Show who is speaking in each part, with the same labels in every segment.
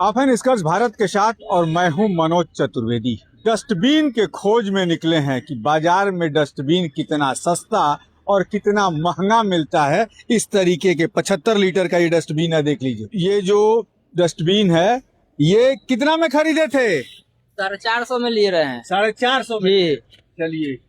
Speaker 1: आप हैं निष्कर्ष भारत के साथ और मैं हूं मनोज चतुर्वेदी। डस्टबिन के खोज में निकले हैं कि बाजार में डस्टबिन कितना सस्ता और कितना महंगा मिलता है। इस तरीके के 75 लीटर का ये डस्टबिन है, देख लीजिए। ये जो डस्टबिन है ये कितना में खरीदे थे?
Speaker 2: 450 में ले रहे हैं।
Speaker 1: 450 में। चलिए,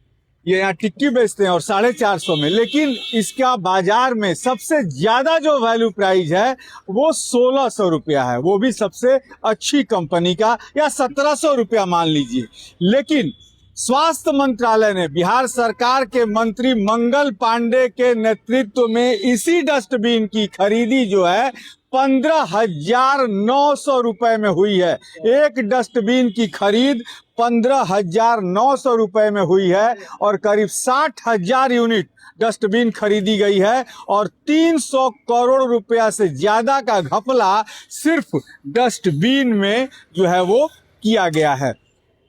Speaker 1: ये यहाँ टिक्की बेचते हैं और 450 में, लेकिन इसका बाजार में सबसे ज्यादा जो वैल्यू प्राइस है वो 1600 रुपया है, वो भी सबसे अच्छी कंपनी का, या 1700 रुपया मान लीजिए। लेकिन स्वास्थ्य मंत्रालय ने बिहार सरकार के मंत्री मंगल पांडे के नेतृत्व में इसी डस्टबिन की खरीदी जो है 15,900 रुपए में हुई है। एक डस्टबिन की खरीद 15,900 रुपए में हुई है और करीब 60,000 यूनिट डस्टबिन खरीदी गई है और 300 करोड़ रुपया से ज्यादा का घपला सिर्फ डस्टबिन में जो है वो किया गया है।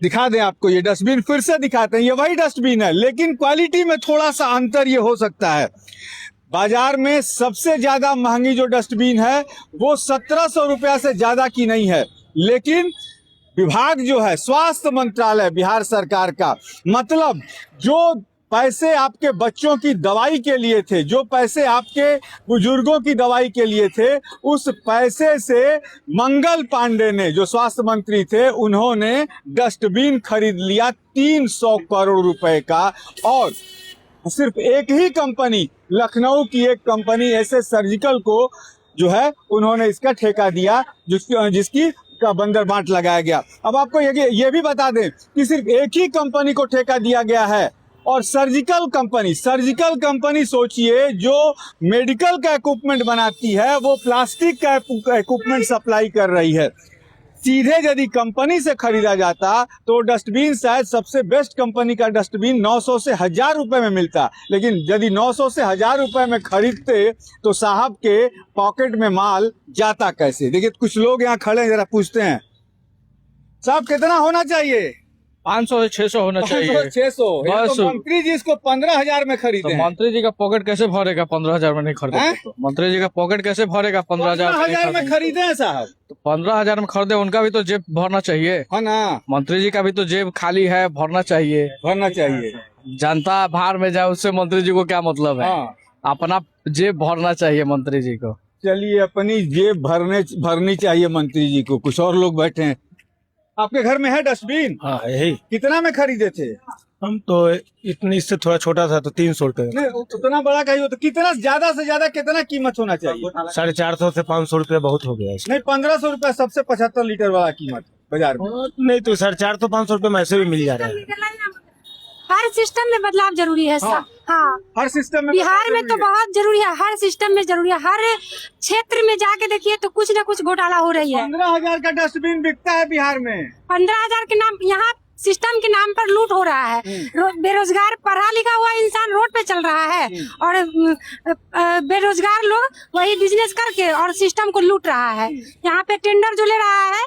Speaker 1: दिखा दें आपको, ये डस्टबिन फिर से दिखाते हैं। ये वही डस्टबिन है लेकिन क्वालिटी में थोड़ा सा अंतर ये हो सकता है। बाजार में सबसे ज्यादा महंगी जो डस्टबिन है वो 1700 रुपया से ज्यादा की नहीं है, लेकिन विभाग जो है स्वास्थ्य मंत्रालय बिहार सरकार का, मतलब जो पैसे आपके बच्चों की दवाई के लिए थे, जो पैसे आपके बुजुर्गों की दवाई के लिए थे, उस पैसे से मंगल पांडे ने, जो स्वास्थ्य मंत्री थे, उन्होंने डस्टबिन खरीद लिया 300 करोड़ रुपए का। और सिर्फ एक ही कंपनी, लखनऊ की एक कंपनी ऐसे सर्जिकल को जो है उन्होंने इसका ठेका दिया, जिसकी का बंदर बांट लगाया गया। अब आपको ये भी बता दें कि सिर्फ एक ही कंपनी को ठेका दिया गया है और सर्जिकल कंपनी सोचिए, जो मेडिकल का इक्विपमेंट बनाती है वो प्लास्टिक का इक्विपमेंट सप्लाई कर रही है। सीधे यदि कंपनी से खरीदा जाता तो डस्टबिन शायद सबसे बेस्ट कंपनी का डस्टबिन 900 से 1000 रुपए में मिलता, लेकिन यदि 900 से 1000 रुपए में खरीदते तो साहब के पॉकेट में माल जाता कैसे? देखिए, कुछ लोग यहाँ खड़े हैं, जरा पूछते हैं, साहब कितना होना चाहिए?
Speaker 3: 500 से 600 होना चाहिए।
Speaker 1: 600।
Speaker 3: बस।
Speaker 1: तो मंत्री जी इसको 15,000 में खरीदे
Speaker 3: तो
Speaker 1: हैं।
Speaker 3: मंत्री जी का पॉकेट कैसे भरेगा? 15,000 में नहीं खरीदे तो मंत्री जी का पॉकेट कैसे भरेगा? 15,000
Speaker 1: में खरीदे हैं साहब।
Speaker 3: तो 15,000 में खरीदे, उनका भी तो जेब भरना चाहिए,
Speaker 1: है ना?
Speaker 3: मंत्री जी का भी तो जेब खाली है, भरना चाहिए। जनता बाहर में जाए उससे मंत्री जी को क्या मतलब है?
Speaker 1: हाँ।
Speaker 3: अपना जेब भरना चाहिए मंत्री जी को।
Speaker 1: चलिए, अपनी जेब भरनी चाहिए मंत्री जी को। कुछ और लोग बैठे हैं। आपके घर में है डस्टबिन?
Speaker 4: हाँ, यही।
Speaker 1: कितना में खरीदे थे?
Speaker 4: हम तो इतनी, इससे थोड़ा छोटा था तो 300 रुपए।
Speaker 1: नहीं, उतना बड़ा का ही हो तो कितना, ज्यादा से ज्यादा कितना कीमत होना चाहिए?
Speaker 4: 450 से 500 रुपया बहुत हो गया।
Speaker 1: नहीं, 1500 रुपया सबसे 75 लीटर वाला कीमत बाजार में।
Speaker 4: नहीं तो 450 500 रुपए में ऐसे भी मिल जा रहा है।
Speaker 5: हर सिस्टम में बदलाव जरूरी है। हाँ,
Speaker 1: हर सिस्टम में
Speaker 5: बिहार में तो बहुत जरूरी है, हर सिस्टम में जरूरी है। हर क्षेत्र में जाके देखिए तो कुछ न कुछ घोटाला हो रही है।
Speaker 1: 15,000 का डस्टबिन बिकता है बिहार में।
Speaker 5: 15,000 के नाम, यहाँ सिस्टम के नाम पर लूट हो रहा है। बेरोजगार पढ़ा लिखा हुआ इंसान रोड पे चल रहा है और बेरोजगार लोग वही बिजनेस करके और सिस्टम को लूट रहा है। यहाँ पे टेंडर जो ले रहा है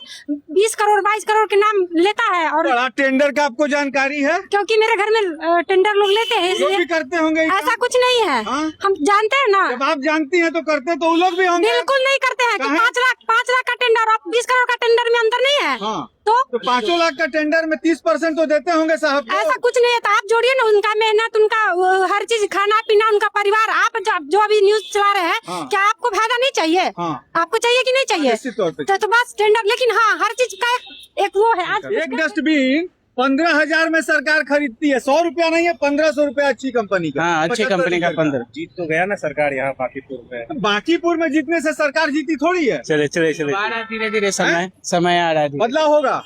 Speaker 5: 20 करोड़ 22 करोड़ के नाम लेता है। और
Speaker 1: बड़ा टेंडर का आपको जानकारी है?
Speaker 5: क्योंकि मेरे घर में टेंडर लोग लेते हैं,
Speaker 1: लोग भी करते होंगे।
Speaker 5: ऐसा कुछ नहीं है।
Speaker 1: हाँ?
Speaker 5: हम जानते हैं ना।
Speaker 1: जब आप जानती हैं तो करते तो वो लोग भी होंगे।
Speaker 5: बिल्कुल नहीं करते हैं कि 5 लाख का टेंडर और 20 करोड़ का टेंडर में अंतर नहीं है।
Speaker 1: हाँ।
Speaker 5: तो
Speaker 1: 5 लाख का टेंडर में 30% तो देते होंगे साहब।
Speaker 5: ऐसा कुछ नहीं है। तो आप जोड़िए ना, उनका मेहनत, उनका हर चीज, खाना पीना, उनका परिवार। आप जो अभी न्यूज चला रहे हैं,
Speaker 1: हाँ।
Speaker 5: क्या आपको फायदा नहीं चाहिए?
Speaker 1: हाँ।
Speaker 5: आपको चाहिए कि नहीं चाहिए?
Speaker 1: निश्चित तौर पे।
Speaker 5: तो बस टेंडर, लेकिन हाँ, हर चीज का एक वो है। आज
Speaker 1: एक डस्टबिन 15,000 में सरकार खरीदती है। 100 रुपया नहीं है, 1500 रुपया अच्छी कंपनी का।
Speaker 2: हाँ, अच्छी कंपनी का 15।
Speaker 4: जीत तो गया ना सरकार यहाँ बाकीपुर में।
Speaker 1: बाकीपुर में जीतने से सरकार जीती थोड़ी है।
Speaker 4: चले
Speaker 2: धीरे धीरे समय आ रहा है।
Speaker 1: बदलाव होगा।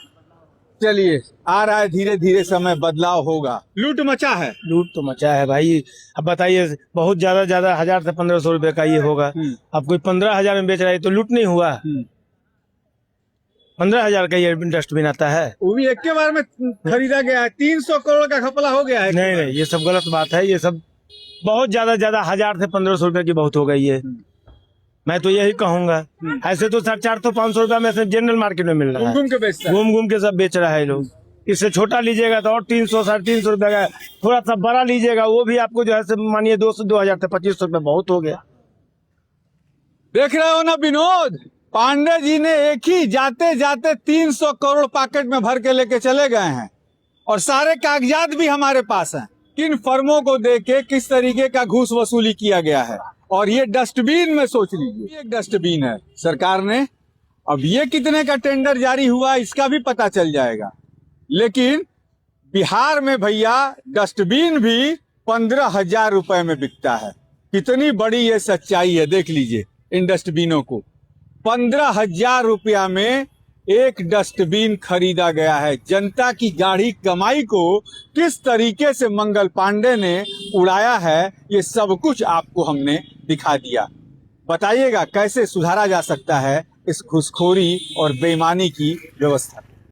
Speaker 1: चलिए, आ रहा है धीरे धीरे समय, बदलाव होगा। लूट मचा है।
Speaker 4: लूट तो मचा है भाई। अब बताइए, बहुत ज्यादा 1000 से 1500 रुपए का ये होगा। अब कोई 15,000 में बेच रहा है तो लूट नहीं हुआ। 15,000 का ये डस्टबिन आता है,
Speaker 1: वो भी एक के बार में खरीदा गया है। 300 करोड़ का घपला हो गया है।
Speaker 4: नहीं, ये सब गलत बात है। ये सब बहुत ज्यादा 1000 से 1500 रुपए की बहुत हो गई है। मैं तो यही कहूंगा। ऐसे तो 450 500 रुपया में से जनरल मार्केट में मिल रहा है। घूम के सब बेच रहा है लोग। इससे छोटा लीजिएगा तो और 300 350 रुपए का। थोड़ा सा बड़ा लीजिएगा वो भी आपको जो है मानिए 200 2000 से 2500 रुपए बहुत हो गया।
Speaker 1: देख रहे हो ना विनोद, पांडे जी ने एक ही जाते जाते 300 करोड़ पॉकेट में भर के लेके चले गए हैं और सारे कागजात भी हमारे पास हैं। किन फर्मों को देके किस तरीके का घूस वसूली किया गया है। और ये डस्टबिन में सोच लीजिए, एक डस्टबिन है सरकार ने, अब ये कितने का टेंडर जारी हुआ इसका भी पता चल जाएगा। लेकिन बिहार में भैया डस्टबिन भी 15,000 रुपए में बिकता है। कितनी बड़ी ये सच्चाई है, देख लीजिए इन डस्टबिनों को। 15,000 रुपया में एक डस्टबिन खरीदा गया है। जनता की गाढ़ी कमाई को किस तरीके से मंगल पांडे ने उड़ाया है, ये सब कुछ आपको हमने दिखा दिया। बताइएगा कैसे सुधारा जा सकता है इस घूसखोरी और बेईमानी की व्यवस्था।